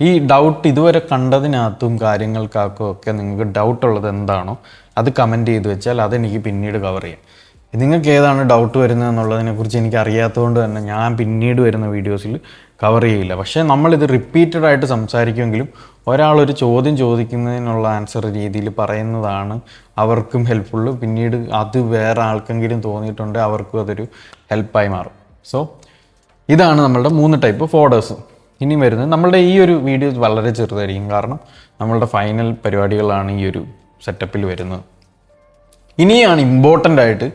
ഈ ഡൗട്ട് ഇതുവരെ കണ്ടതിനകത്തും കാര്യങ്ങൾക്കൊക്കെ ഒക്കെ നിങ്ങൾക്ക് ഡൗട്ടുള്ളത് എന്താണോ അത് കമൻറ്റ് ചെയ്ത് വെച്ചാൽ അതെനിക്ക് പിന്നീട് കവർ ചെയ്യാം. നിങ്ങൾക്ക് ഏതാണ് ഡൗട്ട് വരുന്നത് എന്നുള്ളതിനെക്കുറിച്ച് എനിക്ക് അറിയാത്തതുകൊണ്ട് തന്നെ ഞാൻ പിന്നീട് വരുന്ന വീഡിയോസിൽ കവർ ചെയ്യില്ല. പക്ഷേ നമ്മളിത് റിപ്പീറ്റഡ് ആയിട്ട് സംസാരിക്കുമെങ്കിലും ഒരാളൊരു ചോദ്യം ചോദിക്കുന്നതിനുള്ള ആൻസർ രീതിയിൽ പറയുന്നതാണ് അവർക്കും ഹെൽപ്ഫുള്ള്. പിന്നീട് അത് വേറെ ആൾക്കെങ്കിലും തോന്നിയിട്ടുണ്ട് അവർക്കും അതൊരു ഹെൽപ്പായി മാറും. സോ ഇതാണ് നമ്മളുടെ 3 ടൈപ്പ് ഓഫ് ഓർഡേഴ്സ്. ഇനി വരുന്നത് നമ്മളുടെ ഈ ഒരു വീഡിയോ വളരെ ചെറുതായിരിക്കും, കാരണം നമ്മളുടെ ഫൈനൽ പരിപാടികളാണ് ഈ ഒരു സെറ്റപ്പിൽ വരുന്നത്. ഇനിയാണ് ഇമ്പോർട്ടൻ്റ് ആയിട്ട്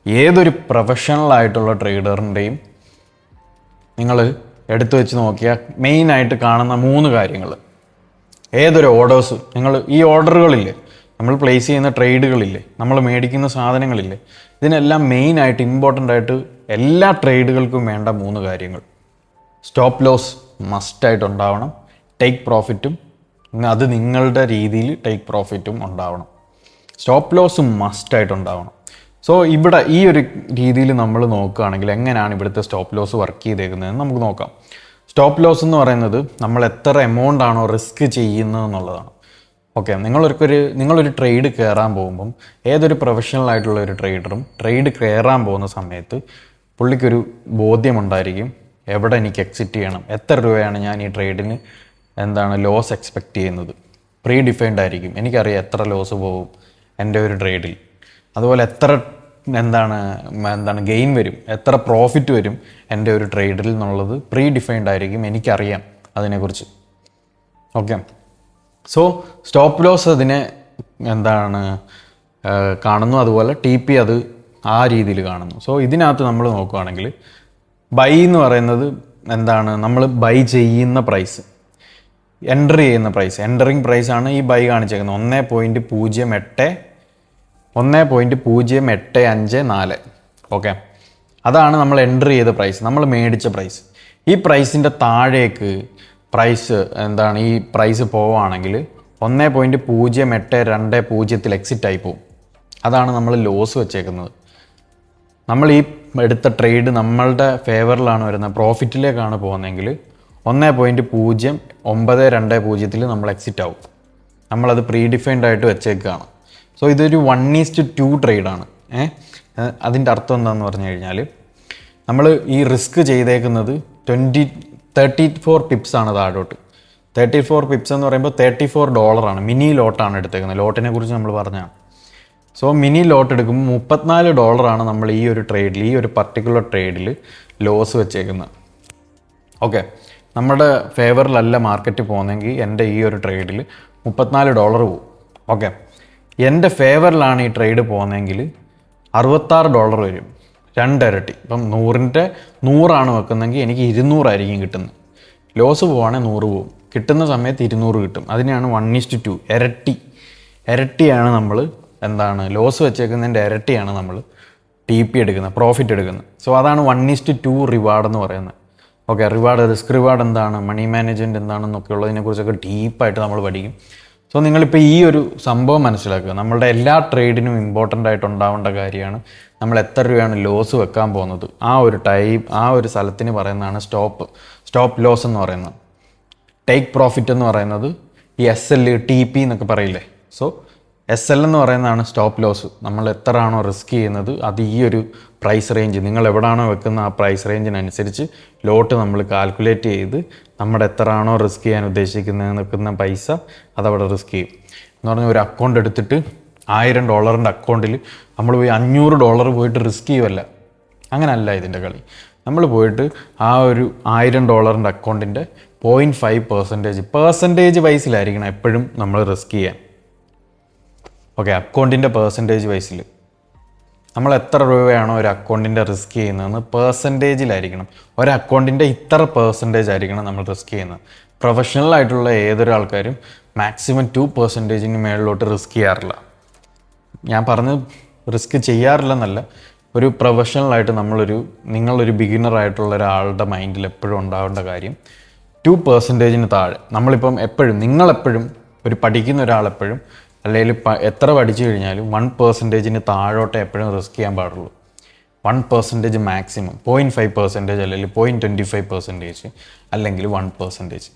ഏതൊരു പ്രൊഫഷണൽ ആയിട്ടുള്ള ട്രേഡറിൻ്റെയും നിങ്ങൾ എടുത്തു വെച്ച് നോക്കിയാൽ മെയിനായിട്ട് കാണുന്ന 3 കാര്യങ്ങൾ. ഏതൊരു ഓർഡേഴ്സ് ഈ ഓർഡറുകളില്ലേ, നമ്മൾ പ്ലേസ് ചെയ്യുന്ന ട്രേഡുകളില്ലേ, നമ്മൾ മേടിക്കുന്ന സാധനങ്ങളില്ലേ, ഇതിനെല്ലാം മെയിനായിട്ട് ഇമ്പോർട്ടൻ്റ് ആയിട്ട് എല്ലാ ട്രേഡുകൾക്കും വേണ്ട 3 കാര്യങ്ങൾ. സ്റ്റോപ്പ് ലോസ് മസ്റ്റായിട്ട് ഉണ്ടാവണം, ടേക്ക് പ്രോഫിറ്റും അത് നിങ്ങളുടെ രീതിയിൽ ടേക്ക് പ്രോഫിറ്റും ഉണ്ടാവണം. സ്റ്റോപ്പ് ലോസും മസ്റ്റായിട്ട് ഉണ്ടാവണം. സോ ഇവിടെ ഈ ഒരു രീതിയിൽ നമ്മൾ നോക്കുകയാണെങ്കിൽ എങ്ങനെയാണ് ഇവിടുത്തെ സ്റ്റോപ്പ് ലോസ് വർക്ക് ചെയ്തേക്കുന്നതെന്ന് നമുക്ക് നോക്കാം. സ്റ്റോപ്പ് ലോസ് എന്ന് പറയുന്നത് നമ്മൾ എത്ര എമൗണ്ട് ആണോ റിസ്ക് ചെയ്യുന്നത് എന്നുള്ളതാണ്. ഓക്കെ, നിങ്ങളൊരു ട്രേഡ് കയറാൻ പോകുമ്പം ഏതൊരു പ്രൊഫഷണൽ ആയിട്ടുള്ള ഒരു ട്രേഡറും ട്രേഡ് കയറാൻ പോകുന്ന സമയത്ത് പുള്ളിക്കൊരു ബോധ്യമുണ്ടായിരിക്കും എവിടെ എനിക്ക് എക്സിറ്റ് ചെയ്യണം, എത്ര രൂപയാണ് ഞാൻ ഈ ട്രേഡിന് ലോസ് എക്സ്പെക്റ്റ് ചെയ്യുന്നത്. പ്രീ ഡിഫൈൻഡ് ആയിരിക്കും, എനിക്കറിയാം എത്ര ലോസ് പോകും എൻ്റെ ഒരു ട്രേഡിൽ, അതുപോലെ എത്ര ഗെയിൻ വരും, എത്ര പ്രോഫിറ്റ് വരും എൻ്റെ ഒരു ട്രേഡിൽ എന്നുള്ളത് പ്രീ ഡിഫൈൻഡ് ആയിരിക്കും, എനിക്കറിയാം അതിനെക്കുറിച്ച്. ഓക്കെ, സോ സ്റ്റോപ്പ് ലോസ് അതിനെ കാണുന്നു, അതുപോലെ TP അത് ആ രീതിയിൽ കാണുന്നു. സോ ഇതിനകത്ത് നമ്മൾ നോക്കുകയാണെങ്കിൽ ബൈ എന്ന് പറയുന്നത് നമ്മൾ ബൈ ചെയ്യുന്ന പ്രൈസ്, എൻ്റർ ചെയ്യുന്ന പ്രൈസ്, എൻ്ററിങ് പ്രൈസാണ് ഈ ബൈ കാണിച്ചേക്കുന്നത് 1.0854. ഓക്കെ, അതാണ് നമ്മൾ എൻ്റർ ചെയ്ത പ്രൈസ്, നമ്മൾ മേടിച്ച പ്രൈസ്. ഈ പ്രൈസിൻ്റെ താഴേക്ക് പ്രൈസ് ഈ പ്രൈസ് പോവുകയാണെങ്കിൽ 1.0820 എക്സിറ്റ് ആയി പോവും. അതാണ് നമ്മൾ ലോസ് വെച്ചേക്കുന്നത്. നമ്മൾ ഈ എടുത്ത ട്രേഡ് നമ്മളുടെ ഫേവറിലാണ് വരുന്നത്, പ്രോഫിറ്റിലേക്കാണ് പോകുന്നതെങ്കിൽ 1.0920 നമ്മൾ എക്സിറ്റ് ആവും. നമ്മളത് പ്രീ ഡിഫൈൻഡ് ആയിട്ട് വെച്ചേക്കുകയാണ്. സോ ഇതൊരു 1:2 ട്രേഡാണ്. അതിൻ്റെ അർത്ഥം എന്താണെന്ന് പറഞ്ഞു കഴിഞ്ഞാൽ നമ്മൾ ഈ റിസ്ക് ചെയ്തേക്കുന്നത് 34 പിപ്സാണ് താഴോട്ട്. 34 പിപ്സ് എന്ന് പറയുമ്പോൾ $34 മിനി ലോട്ടാണ് എടുത്തേക്കുന്നത്. ലോട്ടിനെ കുറിച്ച് നമ്മൾ പറഞ്ഞാണ്. സോ മിനി ലോട്ട് എടുക്കുമ്പോൾ $34 നമ്മൾ ഈ ഒരു ട്രേഡിൽ, ഈ ഒരു പർട്ടിക്കുലർ ട്രേഡിൽ ലോസ് വെച്ചേക്കുന്നത്. ഓക്കെ, നമ്മുടെ ഫേവറിലല്ല മാർക്കറ്റ് പോകുന്നെങ്കിൽ എൻ്റെ ഈ ഒരു ട്രേഡിൽ $34 പോവും. ഓക്കെ, എൻ്റെ ഫേവറിലാണ് ഈ ട്രേഡ് പോകുന്നതെങ്കിൽ $66 വരും, 2 ഇരട്ടി. ഇപ്പം 100 വെക്കുന്നെങ്കിൽ എനിക്ക് 200 ആയിരിക്കും കിട്ടുന്നത്. ലോസ് പോവുകയാണെങ്കിൽ 100 പോവും, കിട്ടുന്ന സമയത്ത് 200 കിട്ടും. അതിനെയാണ് 1:2 ഇരട്ടിയാണ് നമ്മൾ ലോസ് വെച്ചേക്കുന്നതിൻ്റെ ഇരട്ടിയാണ് നമ്മൾ TP എടുക്കുന്നത്, പ്രോഫിറ്റ് എടുക്കുന്നത്. സോ അതാണ് 1:2 റിവാർഡ് എന്ന് പറയുന്നത്. ഓക്കെ, റിസ്ക് റിവാർഡ് എന്താണ്, മണി മാനേജ്മെൻറ്റ് എന്താണെന്നൊക്കെ ഉള്ളതിനെക്കുറിച്ചൊക്കെ ഡീപ്പായിട്ട് നമ്മൾ പഠിക്കും. സോ നിങ്ങളിപ്പോൾ ഈ ഒരു സംഭവം മനസ്സിലാക്കുക. നമ്മളുടെ എല്ലാ ട്രേഡിനും ഇമ്പോർട്ടൻ്റ് ആയിട്ട് ഉണ്ടാവേണ്ട കാര്യമാണ് നമ്മൾ എത്ര രൂപയാണ് ലോസ് വെക്കാൻ പോകുന്നത്. ആ ഒരു സ്ഥലത്തിന് പറയുന്നതാണ് സ്റ്റോപ്പ് ലോസ് എന്ന് പറയുന്നത്. ടേക്ക് പ്രോഫിറ്റ് എന്ന് പറയുന്നത് ഈ SL TP എന്നൊക്കെ പറയില്ലേ. സോ SL എന്ന് പറയുന്നതാണ് സ്റ്റോപ്പ് ലോസ്. നമ്മൾ എത്ര ആണോ റിസ്ക് ചെയ്യുന്നത് അത് ഈ ഒരു പ്രൈസ് റേഞ്ച്, നിങ്ങൾ എവിടെയാണോ വെക്കുന്ന ആ പ്രൈസ് റേഞ്ചിനനുസരിച്ച് ലോട്ട് നമ്മൾ കാൽക്കുലേറ്റ് ചെയ്ത് നമ്മുടെ എത്ര ആണോ റിസ്ക് ചെയ്യാൻ ഉദ്ദേശിക്കുന്നത് നിൽക്കുന്ന പൈസ അതവിടെ റിസ്ക് ചെയ്യും. എന്ന് പറഞ്ഞാൽ ഒരു അക്കൗണ്ട് എടുത്തിട്ട് $1000 അക്കൗണ്ടിൽ നമ്മൾ പോയി $500 പോയിട്ട് റിസ്ക് ചെയ്യുമല്ല. അങ്ങനല്ല ഇതിൻ്റെ കളി. നമ്മൾ പോയിട്ട് ആ ഒരു $1000 അക്കൗണ്ടിൻ്റെ 0.5% വൈസിലായിരിക്കണം എപ്പോഴും നമ്മൾ റിസ്ക് ചെയ്യാൻ. ഓക്കെ, അക്കൗണ്ടിൻ്റെ പെർസെൻറ്റേജ് വൈസിൽ നമ്മൾ എത്ര രൂപയാണോ ഒരു അക്കൗണ്ടിൻ്റെ റിസ്ക് ചെയ്യുന്നതെന്ന് പെർസെൻറ്റേജിലായിരിക്കണം. ഒരു അക്കൗണ്ടിൻ്റെ ഇത്ര പെർസെൻറ്റേജ് ആയിരിക്കണം നമ്മൾ റിസ്ക് ചെയ്യുന്നത്. പ്രൊഫഷണൽ ആയിട്ടുള്ള ഏതൊരു ആൾക്കാരും മാക്സിമം 2% മേളിലോട്ട് റിസ്ക് ചെയ്യാറില്ല. ഞാൻ പറഞ്ഞ് റിസ്ക് ചെയ്യാറില്ലെന്നല്ല, ഒരു പ്രൊഫഷണലായിട്ട് നിങ്ങളൊരു ബിഗിനറായിട്ടുള്ള ഒരാളുടെ മൈൻഡിൽ എപ്പോഴും ഉണ്ടാവേണ്ട കാര്യം 2% താഴെ. നമ്മളിപ്പം നിങ്ങളെപ്പോഴും ഒരു പഠിക്കുന്ന ഒരാളെപ്പോഴും അല്ലെങ്കിൽ എത്ര പഠിച്ചു കഴിഞ്ഞാലും 1% താഴോട്ട് എപ്പോഴും റിസ്ക് ചെയ്യാൻ പാടുള്ളൂ. 1% മാക്സിമം, 0.5% അല്ലെങ്കിൽ 0.25% അല്ലെങ്കിൽ 1%.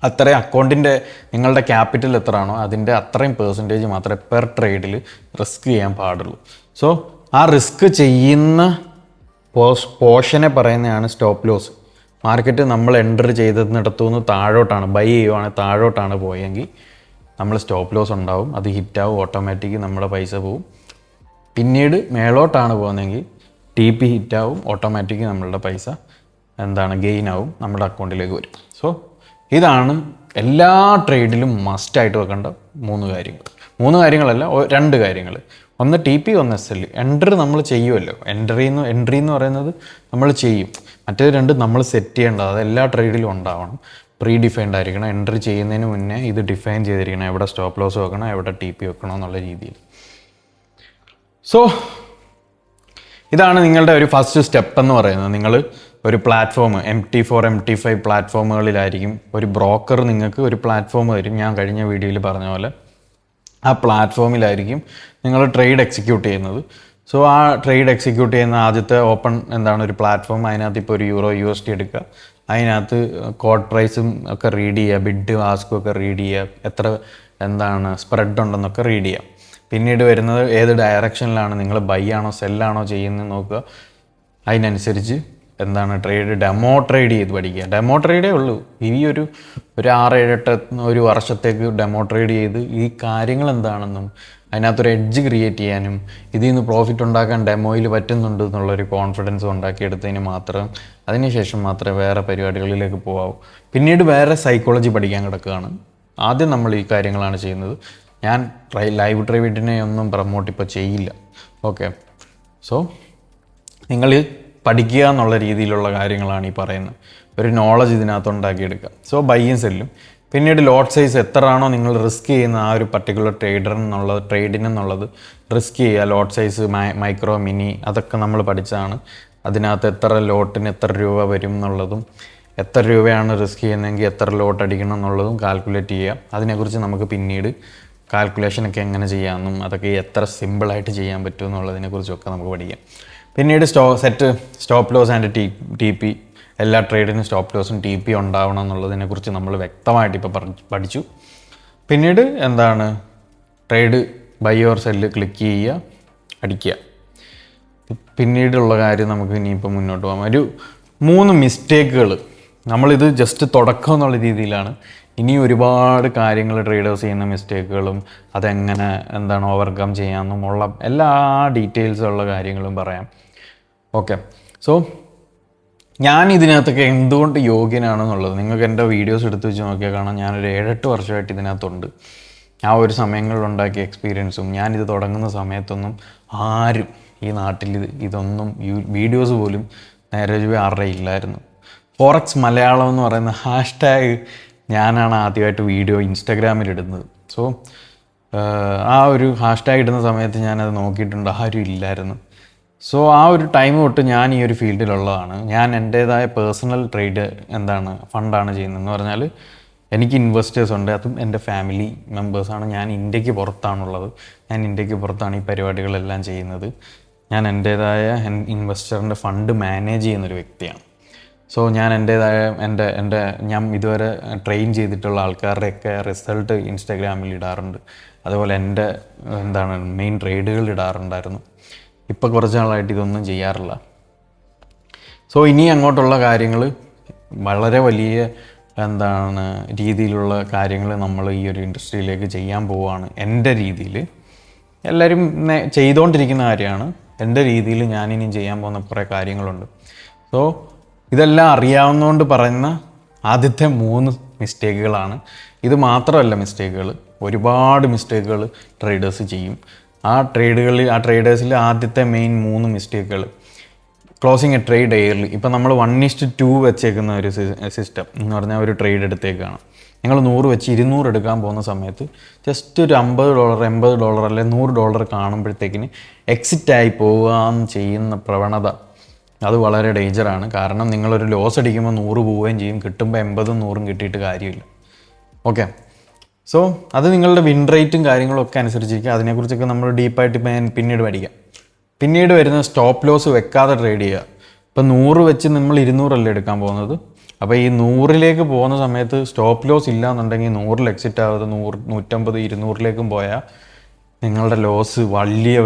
അത്രയും അക്കൗണ്ടിൻ്റെ നിങ്ങളുടെ ക്യാപിറ്റൽ എത്രയാണോ അതിൻ്റെ അത്രയും പെർസെൻറ്റേജ് മാത്രമേ പെർ ട്രേഡിൽ റിസ്ക് ചെയ്യാൻ പാടുള്ളൂ. സോ ആ റിസ്ക് ചെയ്യുന്ന പോർഷനെ പറയുന്നതാണ് സ്റ്റോപ്പ് ലോസ്. മാർക്കറ്റ് നമ്മൾ എൻ്റർ ചെയ്തിടത്തുനിന്ന് താഴോട്ടാണ്, ബൈ ചെയ്യുവാണെങ്കിൽ താഴോട്ടാണ് പോയെങ്കിൽ നമ്മൾ സ്റ്റോപ്പ് ലോസ് ഉണ്ടാവും. അത് ഹിറ്റാവും, ഓട്ടോമാറ്റിക് നമ്മുടെ പൈസ പോവും. പിന്നീട് മേളോട്ടാണ് പോകുന്നതെങ്കിൽ TP ഹിറ്റാവും, ഓട്ടോമാറ്റിക് നമ്മളുടെ പൈസ ഗെയിൻ ആവും, നമ്മുടെ അക്കൗണ്ടിലേക്ക് വരും. സോ ഇതാണ് എല്ലാ ട്രേഡിലും മസ്റ്റായിട്ട് വെക്കേണ്ട 3 കാര്യങ്ങളല്ല, 2 കാര്യങ്ങൾ. ഒന്ന് TP, ഒന്ന് SL. എൻട്രി നമ്മൾ ചെയ്യുമല്ലോ, എൻട്രി എന്ന് പറയുന്നത് നമ്മൾ ചെയ്യും. മറ്റേത് 2 നമ്മൾ സെറ്റ് ചെയ്യേണ്ടത്, അത് എല്ലാ ട്രേഡിലും ഉണ്ടാവണം. പ്രീ ഡിഫൈൻഡ് ആയിരിക്കണം. എൻട്രി ചെയ്യുന്നതിന് മുന്നേ ഇത് ഡിഫൈൻ ചെയ്തിരിക്കണം, എവിടെ സ്റ്റോപ്പ് ലോസ് വെക്കണം, എവിടെ TP വെക്കണം എന്നുള്ള രീതിയിൽ. സോ ഇതാണ് നിങ്ങളുടെ ഒരു ഫസ്റ്റ് സ്റ്റെപ്പ് എന്ന് പറയുന്നത്. നിങ്ങൾ ഒരു പ്ലാറ്റ്ഫോം MT4, MT5 പ്ലാറ്റ്ഫോമുകളിലായിരിക്കും ഒരു ബ്രോക്കർ നിങ്ങൾക്ക് ഒരു പ്ലാറ്റ്ഫോം തരും. ഞാൻ കഴിഞ്ഞ വീഡിയോയിൽ പറഞ്ഞ പോലെ ആ പ്ലാറ്റ്ഫോമിലായിരിക്കും നിങ്ങൾ ട്രേഡ് എക്സിക്യൂട്ട് ചെയ്യുന്നത്. സോ ആ ട്രേഡ് എക്സിക്യൂട്ട് ചെയ്യുന്ന ആദ്യത്തെ ഒരു പ്ലാറ്റ്ഫോം. അതിനകത്ത് ഇപ്പോൾ ഒരു USD എടുക്കുക, അതിനകത്ത് കോഡ് പ്രൈസും ഒക്കെ റീഡ് ചെയ്യുക, ബിഡ് ആസ്കും ഒക്കെ റീഡ് ചെയ്യുക, എത്ര സ്പ്രെഡ് ഉണ്ടെന്നൊക്കെ റീഡ് ചെയ്യാം. പിന്നീട് വരുന്നത് ഏത് ഡയറക്ഷനിലാണ് നിങ്ങൾ ബൈ ആണോ സെല്ലാണോ ചെയ്യുന്നത് നോക്കുക. അതിനനുസരിച്ച് ഡെമോ ട്രേഡ് ചെയ്ത് പഠിക്കുക. ഡെമോ ട്രേഡേ ഉള്ളൂ. ഈ ഒരു 6-7 വർഷത്തേക്ക് ഡെമോ ട്രേഡ് ചെയ്ത് ഈ കാര്യങ്ങൾ എന്താണെന്നും അതിനകത്തൊരു എഡ്ജ് ക്രിയേറ്റ് ചെയ്യാനും ഇതിൽ നിന്ന് പ്രോഫിറ്റ് ഉണ്ടാക്കാൻ ഡെമോയിൽ പറ്റുന്നുണ്ട് എന്നുള്ളൊരു കോൺഫിഡൻസ് ഉണ്ടാക്കിയെടുത്തതിന് അതിനുശേഷം മാത്രമേ വേറെ പരിപാടികളിലേക്ക് പോകാവൂ. പിന്നീട് വേറെ സൈക്കോളജി പഠിക്കാൻ കിടക്കുകയാണ്. ആദ്യം നമ്മൾ ഈ കാര്യങ്ങളാണ് ചെയ്യുന്നത്. ഞാൻ ലൈവ് ട്രേഡിനെ ഒന്നും പ്രമോട്ട് ഇപ്പോൾ ചെയ്യില്ല. ഓക്കെ, സോ നിങ്ങൾ പഠിക്കുക എന്നുള്ള രീതിയിലുള്ള കാര്യങ്ങളാണ് ഈ പറയുന്നത്. ഒരു നോളജ് ഇതിനകത്ത് ഉണ്ടാക്കിയെടുക്കുക. സോ ബൈയും സെല്ലും. പിന്നീട് ലോട്ട് സൈസ് എത്രയാണോ നിങ്ങൾ റിസ്ക് ചെയ്യുന്ന ആ ഒരു പർട്ടിക്കുലർ ട്രേഡിനെന്നുള്ളത് റിസ്ക് ചെയ്യുക. ലോട്ട് സൈസ്, മൈക്രോ, മിനി അതൊക്കെ നമ്മൾ പഠിച്ചതാണ്. അതിനകത്ത് എത്ര ലോട്ടിന് എത്ര രൂപ വരും എന്നുള്ളതും എത്ര രൂപയാണ് റിസ്ക് ചെയ്യുന്നതെങ്കിൽ എത്ര ലോട്ട് അടിക്കണം എന്നുള്ളതും കാൽക്കുലേറ്റ് ചെയ്യുക. അതിനെക്കുറിച്ച് നമുക്ക് പിന്നീട് കാൽക്കുലേഷനൊക്കെ എങ്ങനെ ചെയ്യാമെന്നും അതൊക്കെ എത്ര സിമ്പിളായിട്ട് ചെയ്യാൻ പറ്റും എന്നുള്ളതിനെക്കുറിച്ചൊക്കെ നമുക്ക് പഠിക്കാം. പിന്നീട് സ്റ്റോപ്പ് ലോസ് ആൻഡ് TP, എല്ലാ ട്രേഡിനും സ്റ്റോപ്പ് ലോസും TP ഉണ്ടാവണം എന്നുള്ളതിനെക്കുറിച്ച് നമ്മൾ വ്യക്തമായിട്ട് ഇപ്പോൾ പഠിച്ചു. പിന്നീട് trade buy or sell click ചെയ്യുക, അടിക്കുക. പിന്നീടുള്ള കാര്യം നമുക്ക് ഇനിയിപ്പോൾ മുന്നോട്ട് പോകാം. ഒരു 3 മിസ്റ്റേക്കുകൾ നമ്മളിത് ജസ്റ്റ് തുടക്കം എന്നുള്ള രീതിയിലാണ്. ഇനി ഒരുപാട് കാര്യങ്ങൾ ട്രേഡേഴ്സ് ചെയ്യുന്ന മിസ്റ്റേക്കുകളും അതെങ്ങനെ എന്താണ് ഓവർകം ചെയ്യാമെന്നുമുള്ള എല്ലാ ഡീറ്റെയിൽസുള്ള കാര്യങ്ങളും പറയാം. ഓക്കെ, സോ ഞാൻ ഇതിനകത്തൊക്കെ എന്തുകൊണ്ട് യോഗ്യനാണെന്നുള്ളത് നിങ്ങൾക്ക് എൻ്റെ വീഡിയോസ് എടുത്ത് വെച്ച് നോക്കിയാൽ കാണാം. ഞാനൊരു 7-8 വർഷമായിട്ട് ഇതിനകത്തുണ്ട്. ആ ഒരു സമയങ്ങളിലുണ്ടാക്കിയ എക്സ്പീരിയൻസും ഞാനിത് തുടങ്ങുന്ന സമയത്തൊന്നും ആരും ഈ നാട്ടിൽ ഇതൊന്നും വീഡിയോസ് പോലും നേരെ ആരുടെ ഇല്ലായിരുന്നു. ഫോറക്സ് മലയാളം എന്ന് പറയുന്ന ഹാഷ്ടാഗ് ഞാനാണ് ആദ്യമായിട്ട് വീഡിയോ ഇൻസ്റ്റാഗ്രാമിൽ ഇടുന്നത്. സോ ആ ഒരു ഹാഷ്ടാഗ് ഇടുന്ന സമയത്ത് ഞാനത് നോക്കിയിട്ടുണ്ട്, ആരും ഇല്ലായിരുന്നു. സോ ആ ഒരു ടൈം തൊട്ട് ഞാൻ ഈ ഒരു ഫീൽഡിലുള്ളതാണ്. ഞാൻ എൻ്റേതായ പേഴ്സണൽ ട്രേഡ് ഫണ്ടാണ് ചെയ്യുന്നതെന്ന് പറഞ്ഞാൽ എനിക്ക് ഇൻവെസ്റ്റേഴ്സ് ഉണ്ട്, അതും എൻ്റെ ഫാമിലി മെമ്പേഴ്സാണ്. ഞാൻ ഇന്ത്യക്ക് പുറത്താണുള്ളത്. ഞാൻ ഇന്ത്യക്ക് പുറത്താണ് ഈ പരിപാടികളെല്ലാം ചെയ്യുന്നത്. ഞാൻ എൻ്റേതായ ഇൻവെസ്റ്ററിൻ്റെ ഫണ്ട് മാനേജ് ചെയ്യുന്നൊരു വ്യക്തിയാണ്. സോ ഞാൻ എൻ്റേതായ ഞാൻ ഇതുവരെ ട്രെയിൻ ചെയ്തിട്ടുള്ള ആൾക്കാരുടെയൊക്കെ റിസൾട്ട് ഇൻസ്റ്റാഗ്രാമിൽ ഇടാറുണ്ട്. അതുപോലെ എൻ്റെ മെയിൻ ട്രേഡുകൾ ഇടാറുണ്ടായിരുന്നു. ഇപ്പോൾ കുറച്ച് നാളായിട്ട് ഇതൊന്നും ചെയ്യാറില്ല. സോ ഇനി അങ്ങോട്ടുള്ള കാര്യങ്ങൾ വളരെ വലിയ രീതിയിലുള്ള കാര്യങ്ങൾ നമ്മൾ ഈ ഒരു ഇൻഡസ്ട്രിയിലേക്ക് ചെയ്യാൻ പോവുകയാണ്. എൻ്റെ രീതിയിൽ എല്ലാവരും ചെയ്തുകൊണ്ടിരിക്കുന്ന കാര്യമാണ്. എൻ്റെ രീതിയിൽ ഞാനിനിയും ചെയ്യാൻ പോകുന്ന കുറേ കാര്യങ്ങളുണ്ട്. സോ ഇതെല്ലാം അറിയാവുന്നതുകൊണ്ട് പറയുന്ന ആദ്യത്തെ 3 മിസ്റ്റേക്കുകളാണ്. ഇത് മാത്രമല്ല മിസ്റ്റേക്കുകൾ, ഒരുപാട് മിസ്റ്റേക്കുകൾ ട്രേഡേഴ്സ് ചെയ്യും. ആ ട്രേഡേഴ്സിൽ ആദ്യത്തെ മെയിൻ 3 മിസ്റ്റേക്കുകൾ: ക്ലോസിങ് എ ട്രേഡ് എയർലി. ഇപ്പം നമ്മൾ 1:2 വെച്ചേക്കുന്ന ഒരു സിസ്റ്റം എന്ന് പറഞ്ഞാൽ ഒരു ട്രേഡ് എടുത്തേക്കാണ്. നിങ്ങൾ 100 വെച്ച് 200 എടുക്കാൻ പോകുന്ന സമയത്ത് ജസ്റ്റ് ഒരു $50 $80 അല്ലെങ്കിൽ $100 കാണുമ്പോഴത്തേക്കിന് എക്സിറ്റായി പോകാൻ ചെയ്യുന്ന പ്രവണത അത് വളരെ ഡേഞ്ചറാണ്. കാരണം നിങ്ങളൊരു ലോസ് അടിക്കുമ്പോൾ 100 പോവുകയും ചെയ്യും, കിട്ടുമ്പോൾ 80-ഉം 100-ഉം കിട്ടിയിട്ട് കാര്യമില്ല. ഓക്കെ, സോ അത് നിങ്ങളുടെ വിൻ റേറ്റും കാര്യങ്ങളും ഒക്കെ അനുസരിച്ചിരിക്കും. അതിനെക്കുറിച്ചൊക്കെ നമ്മൾ ഡീപ്പായിട്ട് പിന്നീട് പഠിക്കാം. പിന്നീട് വരുന്ന സ്റ്റോപ്പ് ലോസ് വെക്കാതെ ട്രേഡ് ചെയ്യുക. ഇപ്പം 100 വെച്ച് നമ്മൾ 200 എടുക്കാൻ പോകുന്നത്. അപ്പോൾ ഈ 100ലേക്ക് പോകുന്ന സമയത്ത് സ്റ്റോപ്പ് ലോസ് ഇല്ല എന്നുണ്ടെങ്കിൽ 100-ൽ എക്സിറ്റ് ആവാതെ 100, 150, 200ലേക്കും പോയാൽ നിങ്ങളുടെ ലോസ് വലിയ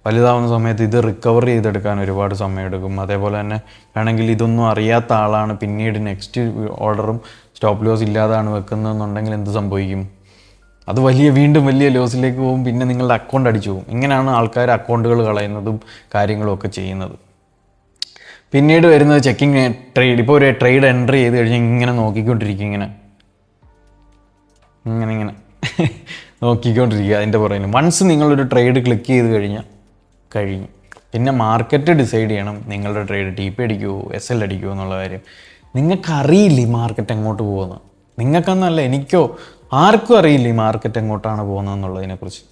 വലുതാവുന്ന സമയത്ത് ഇത് റിക്കവർ ചെയ്തെടുക്കാൻ ഒരുപാട് സമയമെടുക്കും. അതേപോലെ തന്നെ വേണമെങ്കിൽ ഇതൊന്നും അറിയാത്ത ആളാണ് പിന്നീട് നെക്സ്റ്റ് ഓർഡറും സ്റ്റോപ്പ് ലോസ് ഇല്ലാതാണ് വെക്കുന്നതെന്നുണ്ടെങ്കിൽ എന്ത് സംഭവിക്കും? അത് വീണ്ടും വലിയ ലോസിലേക്ക് പോകും. പിന്നെ നിങ്ങളുടെ അക്കൗണ്ട് അടിച്ചു പോകും. ഇങ്ങനെയാണ് ആൾക്കാർ അക്കൗണ്ടുകൾ കളയുന്നതും കാര്യങ്ങളും ഒക്കെ ചെയ്യുന്നത്. പിന്നീട് വരുന്നത് ചെക്കിങ് ട്രേഡ്. ഇപ്പോൾ ഒരു ട്രേഡ് എൻട്രി ചെയ്ത് കഴിഞ്ഞാൽ ഇങ്ങനെ നോക്കിക്കൊണ്ടിരിക്കും, ഇങ്ങനെ നോക്കിക്കൊണ്ടിരിക്കുക അതിൻ്റെ പുറകിൽ. വൺസ് നിങ്ങളൊരു ട്രേഡ് ക്ലിക്ക് ചെയ്ത് കഴിഞ്ഞു. പിന്നെ മാർക്കറ്റ് ഡിസൈഡ് ചെയ്യണം നിങ്ങളുടെ ട്രേഡ് TP അടിക്കുമോ SL അടിക്കുമോ എന്നുള്ള കാര്യം. നിങ്ങൾക്കറിയില്ല ഈ മാർക്കറ്റ് എങ്ങോട്ട് പോകുന്നത്. നിങ്ങൾക്കെന്നല്ല, എനിക്കോ ആർക്കും അറിയില്ല ഈ മാർക്കറ്റ് എങ്ങോട്ടാണ് പോകുന്നതെന്നുള്ളതിനെക്കുറിച്ച്.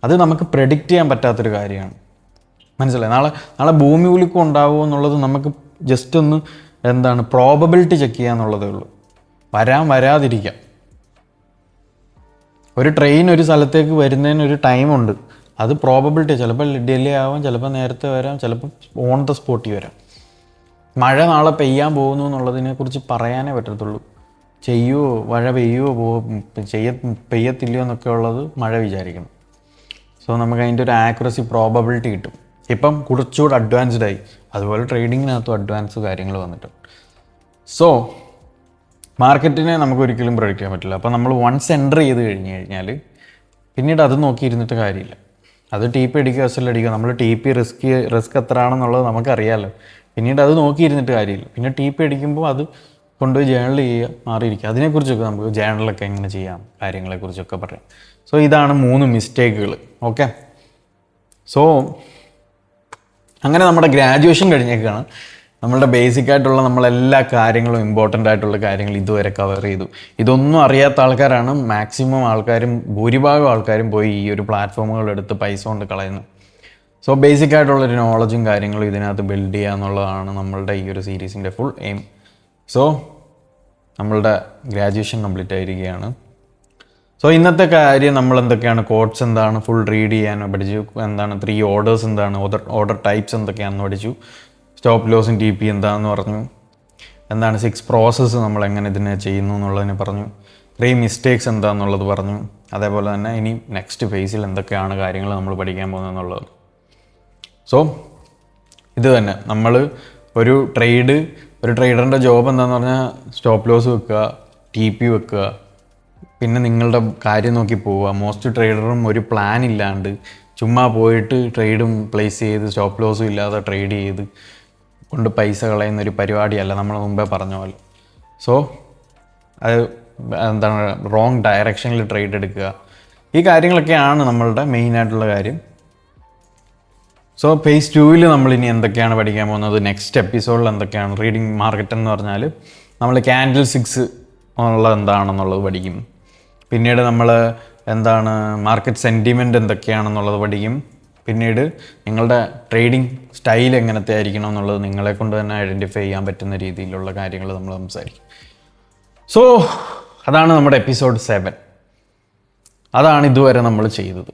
അത് നമുക്ക് പ്രെഡിക്റ്റ് ചെയ്യാൻ പറ്റാത്തൊരു കാര്യമാണ്. മനസ്സിലായി? നാളെ ഭൂമി കുലുക്കം ഉണ്ടാവുമോ എന്നുള്ളത് നമുക്ക് ജസ്റ്റ് ഒന്ന് പ്രോബബിലിറ്റി ചെക്ക് ചെയ്യുക എന്നുള്ളതേ ഉള്ളൂ. വരാതിരിക്കാം. ഒരു ട്രെയിൻ ഒരു സ്ഥലത്തേക്ക് വരുന്നതിന് ഒരു ടൈമുണ്ട്. അത് പ്രോബബിലിറ്റി. ചിലപ്പോൾ ഡിലേ ആവാം, ചിലപ്പോൾ നേരത്തെ വരാം, ചിലപ്പോൾ ഓൺ ദ സ്പോട്ടിൽ വരാം. മഴ നാളെ പെയ്യാൻ പോകുന്നു എന്നുള്ളതിനെക്കുറിച്ച് പറയാനേ പറ്റത്തുള്ളൂ. മഴ പെയ്യത്തില്ലയോ എന്നൊക്കെ ഉള്ളത് മഴ വിചാരിക്കണം. സോ നമുക്ക് അതിൻ്റെ ഒരു ആക്യുറസി പ്രോബബിലിറ്റി കിട്ടും. ഇപ്പം കുറച്ചുകൂടെ അഡ്വാൻസ്ഡ് ആയി. അതുപോലെ ട്രേഡിങ്ങിനകത്തും അഡ്വാൻസ് കാര്യങ്ങൾ വന്നിട്ടുണ്ട്. സോ മാർക്കറ്റിനെ നമുക്ക് ഒരിക്കലും പ്രൊഡിക്റ്റ് ചെയ്യാൻ പറ്റില്ല. അപ്പോൾ നമ്മൾ വൺസ് എൻ്റർ ചെയ്ത് കഴിഞ്ഞാൽ പിന്നീട് അത് നോക്കിയിരുന്നിട്ട് കാര്യമില്ല. അത് TP അടിക്കുക SL അടിക്കുക. നമ്മൾ TP റിസ്ക് എത്രയാണെന്നുള്ളത് നമുക്കറിയാമല്ലോ. പിന്നീട് അത് നോക്കിയിരുന്നിട്ട് കാര്യമില്ല. പിന്നെ TP അടിക്കുമ്പോൾ അത് കൊണ്ടുപോയി ജേണൽ ചെയ്യുക, മാറിയിരിക്കുക. അതിനെക്കുറിച്ചൊക്കെ നമുക്ക് ജേണലൊക്കെ എങ്ങനെ ചെയ്യാം കാര്യങ്ങളെക്കുറിച്ചൊക്കെ പറയാം. സോ ഇതാണ് 3 മിസ്റ്റേക്കുകൾ. ഓക്കെ, സോ അങ്ങനെ നമ്മുടെ ഗ്രാജുവേഷൻ കഴിഞ്ഞേക്കാണ്. നമ്മളുടെ ബേസിക്കായിട്ടുള്ള നമ്മളെല്ലാ കാര്യങ്ങളും ഇമ്പോർട്ടൻ്റ് ആയിട്ടുള്ള കാര്യങ്ങൾ ഇതുവരെ കവർ ചെയ്തു. ഇതൊന്നും അറിയാത്ത ആൾക്കാരാണ് മാക്സിമം ഭൂരിഭാഗം ആൾക്കാരും പോയി ഈ ഒരു പ്ലാറ്റ്ഫോമുകളെടുത്ത് പൈസ കൊണ്ട് കളയുന്നു. സോ ബേസിക്കായിട്ടുള്ളൊരു നോളജും കാര്യങ്ങളും ഇതിനകത്ത് ബിൽഡ് ചെയ്യുക എന്നുള്ളതാണ് നമ്മളുടെ ഈ ഒരു സീരീസിൻ്റെ ഫുൾ എയിം. സോ നമ്മളുടെ ഗ്രാജുവേഷൻ കംപ്ലീറ്റ് ആയിരിക്കുകയാണ്. സോ ഇന്നത്തെ കാര്യം നമ്മൾ എന്തൊക്കെയാണ്, കോഡ്സ് എന്താണ് ഫുൾ റീഡ് ചെയ്യാൻ പഠിച്ചു, 3 ഓർഡേഴ്സ് എന്താണ്, ഓർഡർ ടൈപ്സ് എന്തൊക്കെയാണെന്ന് പഠിച്ചു, സ്റ്റോപ്പ് ലോസും TP എന്താണെന്ന് പറഞ്ഞു, 6 പ്രോസസ്സ് നമ്മൾ എങ്ങനെ ഇതിനെ ചെയ്യുന്നു എന്നുള്ളതിനെ പറഞ്ഞു, 3 മിസ്റ്റേക്സ് എന്താണെന്നുള്ളത് പറഞ്ഞു. അതേപോലെ തന്നെ ഇനി നെക്സ്റ്റ് ഫേസിൽ എന്തൊക്കെയാണ് കാര്യങ്ങൾ നമ്മൾ പഠിക്കാൻ പോകുന്നതെന്നുള്ളത്. സോ ഇത് തന്നെ നമ്മൾ ഒരു ട്രേഡ് ഒരു ട്രേഡറിൻ്റെ ജോബ് എന്താണെന്ന് പറഞ്ഞാൽ സ്റ്റോപ്പ് ലോസ് വെക്കുക, TP വെക്കുക, പിന്നെ നിങ്ങളുടെ കാര്യം നോക്കി പോവുക. മോസ്റ്റ് ട്രേഡറും ഒരു പ്ലാൻ ഇല്ലാണ്ട് ചുമ്മാ പോയിട്ട് ട്രേഡും പ്ലേസ് ചെയ്ത് സ്റ്റോപ്പ് ലോസും ഇല്ലാതെ ട്രേഡ് ചെയ്ത് കൊണ്ട് പൈസ കളയുന്നൊരു പരിപാടിയല്ല നമ്മൾ മുമ്പേ പറഞ്ഞ പോലെ. സോ അത് എന്താണ്, റോങ് ഡയറക്ഷനിൽ ട്രേഡ് എടുക്കുക, ഈ കാര്യങ്ങളൊക്കെയാണ് നമ്മളുടെ മെയിനായിട്ടുള്ള കാര്യം. സോ phase 2 നമ്മളിനി എന്തൊക്കെയാണ് പഠിക്കാൻ പോകുന്നത്, നെക്സ്റ്റ് എപ്പിസോഡിൽ എന്തൊക്കെയാണ് റീഡിങ് മാർക്കറ്റ് എന്ന് പറഞ്ഞാൽ നമ്മൾ ക്യാൻഡിൽ 6 ഉള്ളത് എന്താണെന്നുള്ളത് പഠിക്കും. പിന്നീട് നമ്മൾ എന്താണ് മാർക്കറ്റ് സെൻറ്റിമെൻറ്റ് എന്തൊക്കെയാണെന്നുള്ളത് പഠിക്കും. പിന്നീട് നിങ്ങളുടെ ട്രേഡിംഗ് സ്റ്റൈൽ എങ്ങനത്തെ ആയിരിക്കണം എന്നുള്ളത് നിങ്ങളെ കൊണ്ട് തന്നെ ഐഡൻറ്റിഫൈ ചെയ്യാൻ പറ്റുന്ന രീതിയിലുള്ള കാര്യങ്ങൾ നമ്മൾ സംസാരിക്കും. സോ അതാണ് നമ്മുടെ എപ്പിസോഡ് 7. അതാണ് ഇതുവരെ നമ്മൾ ചെയ്തത്.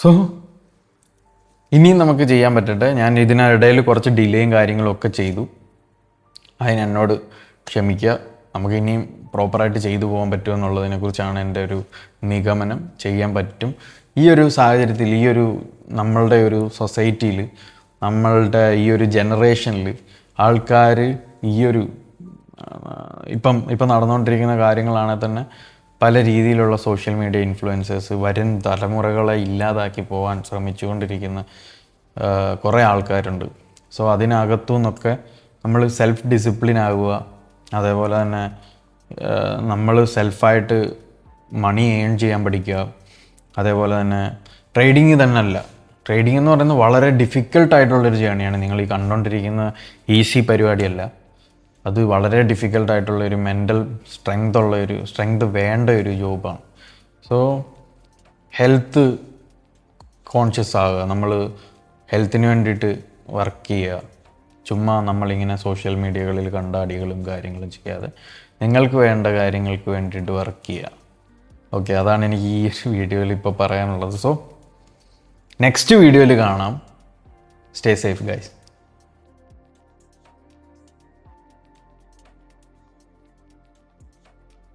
സോ ഇനിയും നമുക്ക് ചെയ്യാൻ പറ്റട്ടെ. ഞാൻ ഇതിനിടയിൽ കുറച്ച് ഡിലേയും കാര്യങ്ങളും ഒക്കെ ചെയ്തു, അതിനെന്നോട് ക്ഷമിക്കുക. നമുക്ക് ഇനിയും പ്രോപ്പറായിട്ട് ചെയ്തു പോകാൻ പറ്റുമോ എന്നുള്ളതിനെക്കുറിച്ചാണ് എൻ്റെ ഒരു നിഗമനം. ചെയ്യാൻ പറ്റും. ഈ ഒരു സാഹചര്യത്തിൽ, ഈ ഒരു നമ്മളുടെ ഒരു സൊസൈറ്റിയിൽ, നമ്മളുടെ ഈ ഒരു ജനറേഷനിൽ ആൾക്കാർ ഈ ഒരു ഇപ്പം നടന്നുകൊണ്ടിരിക്കുന്ന കാര്യങ്ങളാണെങ്കിൽ തന്നെ പല രീതിയിലുള്ള സോഷ്യൽ മീഡിയ ഇൻഫ്ലുവൻസേഴ്സ് വരും തലമുറകളെ ഇല്ലാതാക്കി പോകാൻ ശ്രമിച്ചുകൊണ്ടിരിക്കുന്ന കുറേ ആൾക്കാരുണ്ട്. സോ അതിനകത്തു നിന്നൊക്കെ നമ്മൾ സെൽഫ് ഡിസിപ്ലിൻ ആകുക, അതേപോലെ തന്നെ നമ്മൾ സെൽഫായിട്ട് മണി ഏൺ ചെയ്യാൻ പഠിക്കുക. അതേപോലെ തന്നെ ട്രേഡിങ് തന്നെ അല്ല, ട്രേഡിംഗ് എന്ന് പറയുന്നത് വളരെ ഡിഫിക്കൽട്ടായിട്ടുള്ളൊരു ജേണിയാണ്. നിങ്ങൾ ഈ കണ്ടുകൊണ്ടിരിക്കുന്ന ഈസി പരിപാടിയല്ല, അത് വളരെ ഡിഫിക്കൽട്ടായിട്ടുള്ളൊരു മെൻ്റൽ സ്ട്രെങ്ത് വേണ്ട ഒരു ജോബാണ്. സോ ഹെൽത്ത് കോൺഷ്യസ് ആകുക, നമ്മൾ ഹെൽത്തിന് വേണ്ടിയിട്ട് വർക്ക് ചെയ്യുക. ചുമ്മാ നമ്മളിങ്ങനെ സോഷ്യൽ മീഡിയകളിൽ കണ്ട അടികളും കാര്യങ്ങളും ചെയ്യാതെ നിങ്ങൾക്ക് വേണ്ട കാര്യങ്ങൾക്ക് വേണ്ടിയിട്ട് വർക്ക് ചെയ്യുക. ഓക്കെ, അതാണ് എനിക്ക് ഈ ഒരു വീഡിയോയിൽ ഇപ്പോൾ പറയാനുള്ളത്. സോ നെക്സ്റ്റ് വീഡിയോയിൽ കാണാം. Stay safe guys.